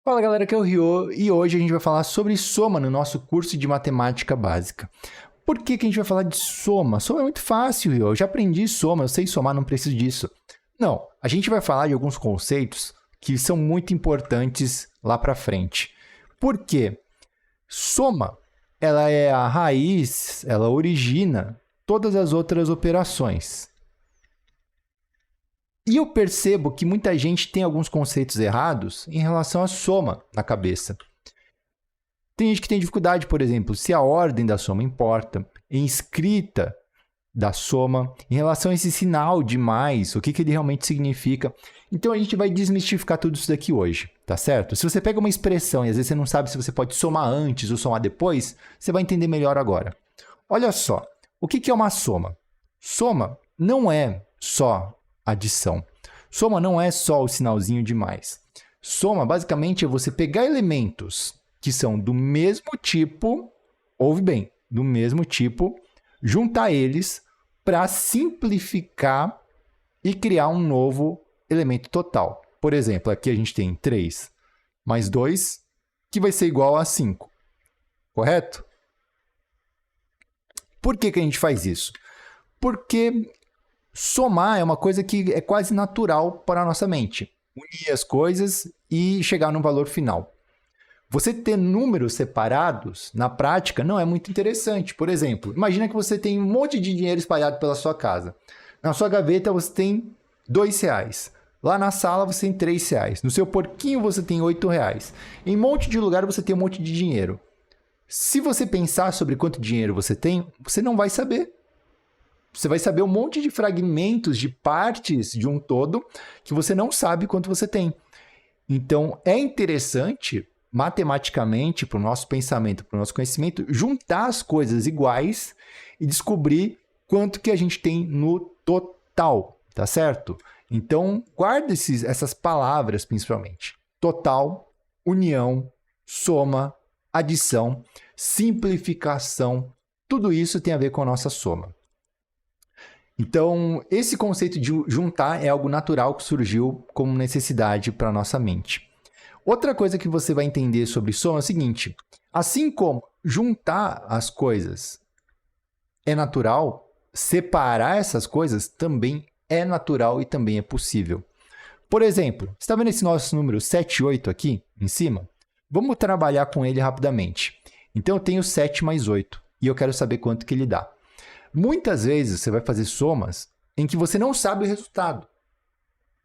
Fala galera, aqui é o Ryo e hoje a gente vai falar sobre soma no nosso curso de matemática básica. Por que a gente vai falar de soma? Soma é muito fácil, Ryo. Eu já aprendi soma, eu sei somar, não preciso disso. Não, a gente vai falar de alguns conceitos que são muito importantes lá para frente. Por quê? Soma, ela é a raiz, ela origina todas as outras operações. E eu percebo que muita gente tem alguns conceitos errados em relação à soma na cabeça. Tem gente que tem dificuldade, por exemplo, se a ordem da soma importa, em escrita da soma, em relação a esse sinal de mais, o que ele realmente significa. Então a gente vai desmistificar tudo isso daqui hoje, tá certo? Se você pega uma expressão e às vezes você não sabe se você pode somar antes ou somar depois, você vai entender melhor agora. Olha só, o que é uma soma? Soma não é só adição. Soma não é só o sinalzinho de mais. Soma, basicamente, é você pegar elementos que são do mesmo tipo, ouve bem, do mesmo tipo, juntar eles para simplificar e criar um novo elemento total. Por exemplo, aqui a gente tem 3 mais 2, que vai ser igual a 5. Correto? Por que a gente faz isso? Porque somar é uma coisa que é quase natural para a nossa mente. Unir as coisas e chegar num valor final. Você ter números separados, na prática, não é muito interessante. Por exemplo, imagina que você tem um monte de dinheiro espalhado pela sua casa. Na sua gaveta você tem R$2. Lá na sala você tem R$3. No seu porquinho você tem R$8. Em um monte de lugar você tem um monte de dinheiro. Se você pensar sobre quanto dinheiro você tem, você não vai saber. Você vai saber um monte de fragmentos, de partes de um todo, que você não sabe quanto você tem. Então, é interessante, matematicamente, para o nosso pensamento, para o nosso conhecimento, juntar as coisas iguais e descobrir quanto que a gente tem no total, tá certo? Então, guarda essas palavras, principalmente. Total, união, soma, adição, simplificação, tudo isso tem a ver com a nossa soma. Então, esse conceito de juntar é algo natural que surgiu como necessidade para a nossa mente. Outra coisa que você vai entender sobre soma é o seguinte: assim como juntar as coisas é natural, separar essas coisas também é natural e também é possível. Por exemplo, você está vendo esse nosso número 7 e 8 aqui em cima? Vamos trabalhar com ele rapidamente. Então, eu tenho 7 mais 8 e eu quero saber quanto que ele dá. Muitas vezes você vai fazer somas em que você não sabe o resultado.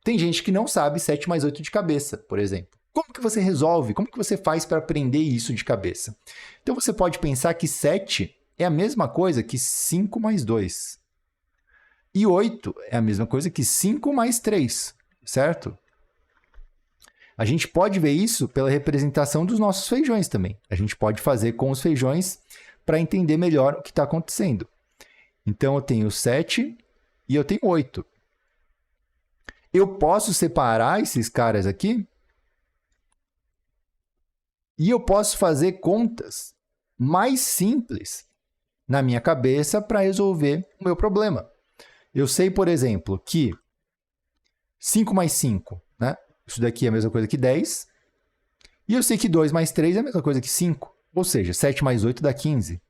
Tem gente que não sabe 7 mais 8 de cabeça, por exemplo. Como que você resolve? Como que você faz para aprender isso de cabeça? Então você pode pensar que 7 é a mesma coisa que 5 mais 2. E 8 é a mesma coisa que 5 mais 3, certo? A gente pode ver isso pela representação dos nossos feijões também. A gente pode fazer com os feijões para entender melhor o que está acontecendo. Então, eu tenho 7 e eu tenho 8. Eu posso separar esses caras aqui e eu posso fazer contas mais simples na minha cabeça para resolver o meu problema. Eu sei, por exemplo, que 5 mais 5, né? Isso daqui é a mesma coisa que 10. E eu sei que 2 mais 3 é a mesma coisa que 5. Ou seja, 7 mais 8 dá 15.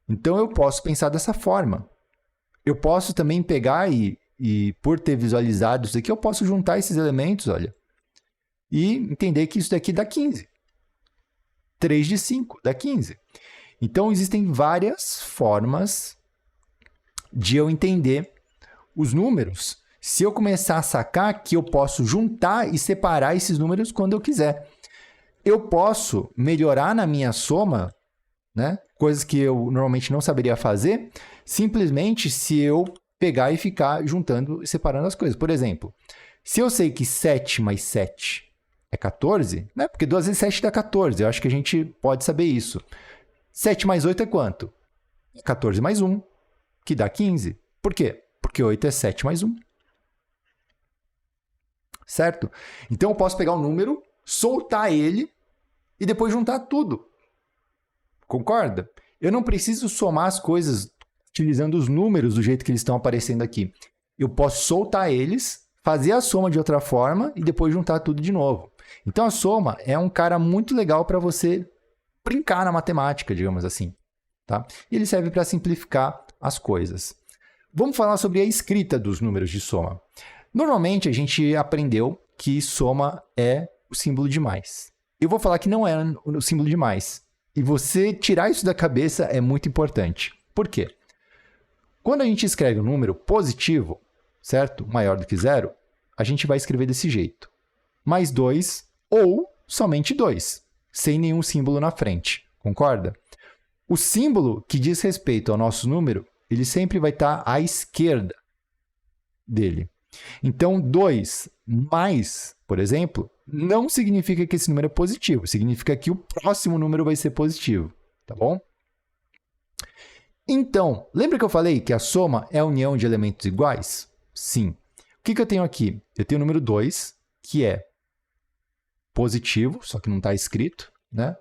Então, eu posso pensar dessa forma. Eu posso também pegar e por ter visualizado isso aqui, eu posso juntar esses elementos, olha, e entender que isso daqui dá 15. 3 de 5 dá 15. Então, existem várias formas de eu entender os números. Se eu começar a sacar que eu posso juntar e separar esses números quando eu quiser. Eu posso melhorar na minha soma, né? Coisas que eu normalmente não saberia fazer, simplesmente se eu pegar e ficar juntando e separando as coisas. Por exemplo, se eu sei que 7 mais 7 é 14, né? Porque 2 vezes 7 dá 14, eu acho que a gente pode saber isso. 7 mais 8 é quanto? 14 mais 1, que dá 15. Por quê? Porque 8 é 7 mais 1. Certo? Então eu posso pegar um número, soltar ele e depois juntar tudo. Concorda? Eu não preciso somar as coisas utilizando os números do jeito que eles estão aparecendo aqui. Eu posso soltar eles, fazer a soma de outra forma e depois juntar tudo de novo. Então, a soma é um cara muito legal para você brincar na matemática, digamos assim. Tá? E ele serve para simplificar as coisas. Vamos falar sobre a escrita dos números de soma. Normalmente, a gente aprendeu que soma é o símbolo de mais. Eu vou falar que não é o símbolo de mais. E você tirar isso da cabeça é muito importante. Por quê? Quando a gente escreve um número positivo, certo? Maior do que zero, a gente vai escrever desse jeito. Mais 2 ou somente 2, sem nenhum símbolo na frente. Concorda? O símbolo que diz respeito ao nosso número, ele sempre vai estar à esquerda dele. Então, 2 mais, por exemplo, não significa que esse número é positivo. Significa que o próximo número vai ser positivo. Tá bom? Então, lembra que eu falei que a soma é a união de elementos iguais? Sim. O que eu tenho aqui? Eu tenho o número 2, que é positivo, só que não está escrito, né?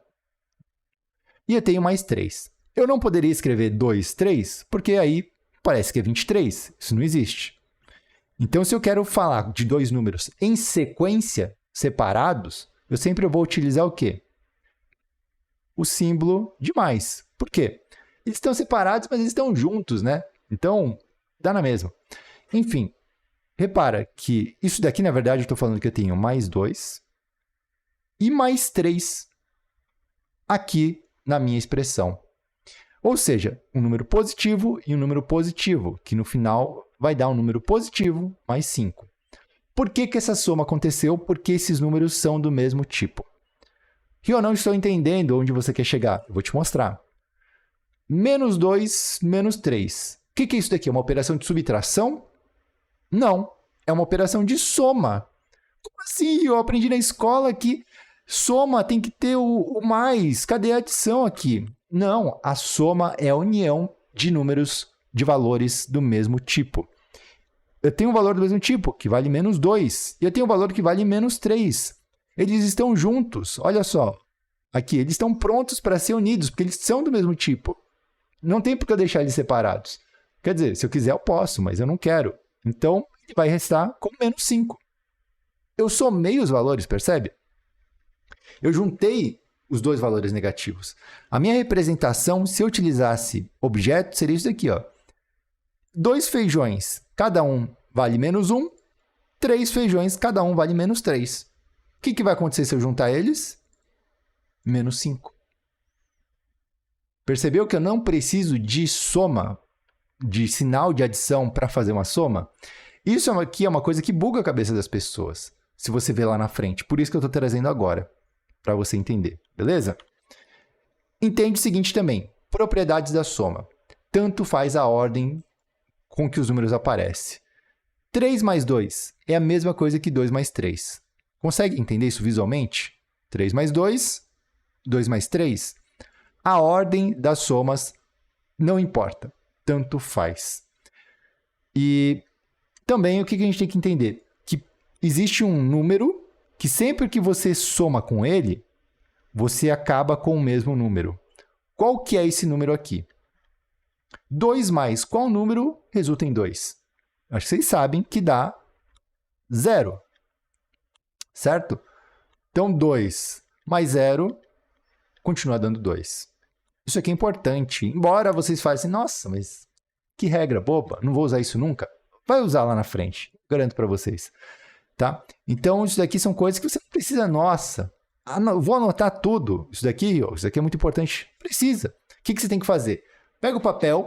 E eu tenho mais 3. Eu não poderia escrever 2, 3, porque aí parece que é 23. Isso não existe. Então, se eu quero falar de dois números em sequência, separados, eu sempre vou utilizar o quê? O símbolo de mais. Por quê? Eles estão separados, mas eles estão juntos, né? Então, dá na mesma. Enfim, repara que isso daqui, na verdade, eu estou falando que eu tenho mais 2 e mais 3 aqui na minha expressão. Ou seja, um número positivo e um número positivo, que no final vai dar um número positivo mais 5. Por que essa soma aconteceu? Porque esses números são do mesmo tipo. E eu não estou entendendo onde você quer chegar. Eu vou te mostrar. Menos 2, menos 3. O que é isso daqui? É uma operação de subtração? Não. É uma operação de soma. Como assim? Eu aprendi na escola que soma tem que ter o mais. Cadê a adição aqui? Não. A soma é a união de números de valores do mesmo tipo. Eu tenho um valor do mesmo tipo, que vale menos 2. E eu tenho um valor que vale menos 3. Eles estão juntos. Olha só. Aqui, eles estão prontos para ser unidos, porque eles são do mesmo tipo. Não tem por que eu deixar eles separados. Quer dizer, se eu quiser eu posso, mas eu não quero. Então, ele vai restar com menos 5. Eu somei os valores, percebe? Eu juntei os dois valores negativos. A minha representação, se eu utilizasse objeto, seria isso daqui, ó. 2 feijões, cada um vale menos 1. 3 feijões, cada um vale menos 3. O que vai acontecer se eu juntar eles? Menos 5. Percebeu que eu não preciso de soma, de sinal de adição para fazer uma soma? Isso aqui é uma coisa que buga a cabeça das pessoas, se você ver lá na frente. Por isso que eu estou trazendo agora, para você entender. Beleza? Entende o seguinte também. Propriedades da soma. Tanto faz a ordem com que os números aparecem. 3 mais 2 é a mesma coisa que 2 mais 3. Consegue entender isso visualmente? 3 mais 2, 2 mais 3. A ordem das somas não importa, tanto faz. E também o que a gente tem que entender? Que existe um número que sempre que você soma com ele, você acaba com o mesmo número. Qual que é esse número aqui? 2 mais qual número resulta em 2? Acho que vocês sabem que dá 0, certo? Então, 2 mais 0 continua dando 2. Isso aqui é importante. Embora vocês falem assim, nossa, mas que regra boba, não vou usar isso nunca. Vai usar lá na frente, garanto para vocês. Tá? Então, isso daqui são coisas que você não precisa, nossa, vou anotar tudo. Isso daqui é muito importante. Precisa. O que você tem que fazer? Pega o papel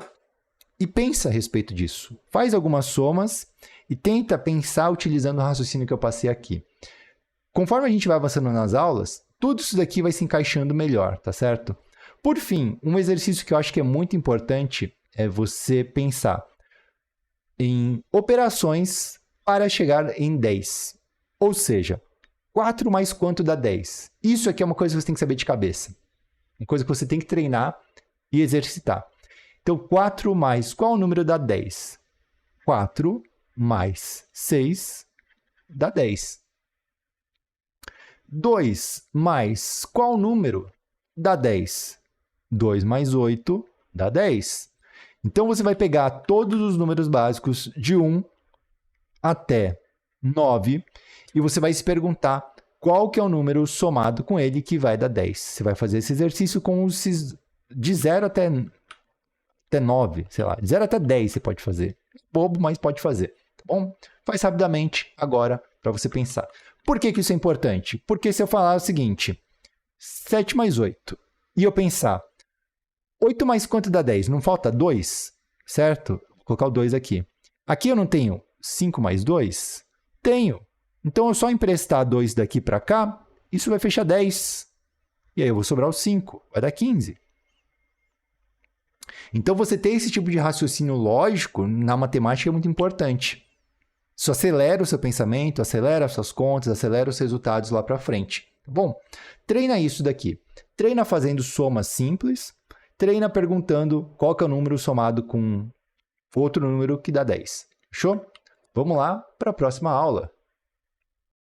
e pensa a respeito disso. Faz algumas somas e tenta pensar utilizando o raciocínio que eu passei aqui. Conforme a gente vai avançando nas aulas, tudo isso daqui vai se encaixando melhor, tá certo? Por fim, um exercício que eu acho que é muito importante é você pensar em operações para chegar em 10. Ou seja, 4 mais quanto dá 10? Isso aqui é uma coisa que você tem que saber de cabeça. Uma coisa que você tem que treinar e exercitar. Então, 4 mais qual o número dá 10? 4 mais 6 dá 10. 2 mais qual número dá 10? 2 mais 8 dá 10. Então, você vai pegar todos os números básicos de 1 até 9 e você vai se perguntar qual que é o número somado com ele que vai dar 10. Você vai fazer esse exercício com esses de 0 até 9, sei lá. De 0 até 10 você pode fazer. Bobo, mas pode fazer. Tá bom? Faz rapidamente agora para você pensar. Por que isso é importante? Porque se eu falar o seguinte, 7 mais 8, e eu pensar, 8 mais quanto dá 10? Não falta 2? Certo? Vou colocar o 2 aqui. Aqui eu não tenho 5 mais 2? Tenho. Então, eu só emprestar 2 daqui para cá, isso vai fechar 10. E aí eu vou sobrar o 5, vai dar 15. Então, você ter esse tipo de raciocínio lógico na matemática é muito importante. Isso acelera o seu pensamento, acelera as suas contas, acelera os resultados lá para frente. Tá bom? Treina isso daqui. Treina fazendo somas simples. Treina perguntando qual que é o número somado com outro número que dá 10. Fechou? Vamos lá para a próxima aula.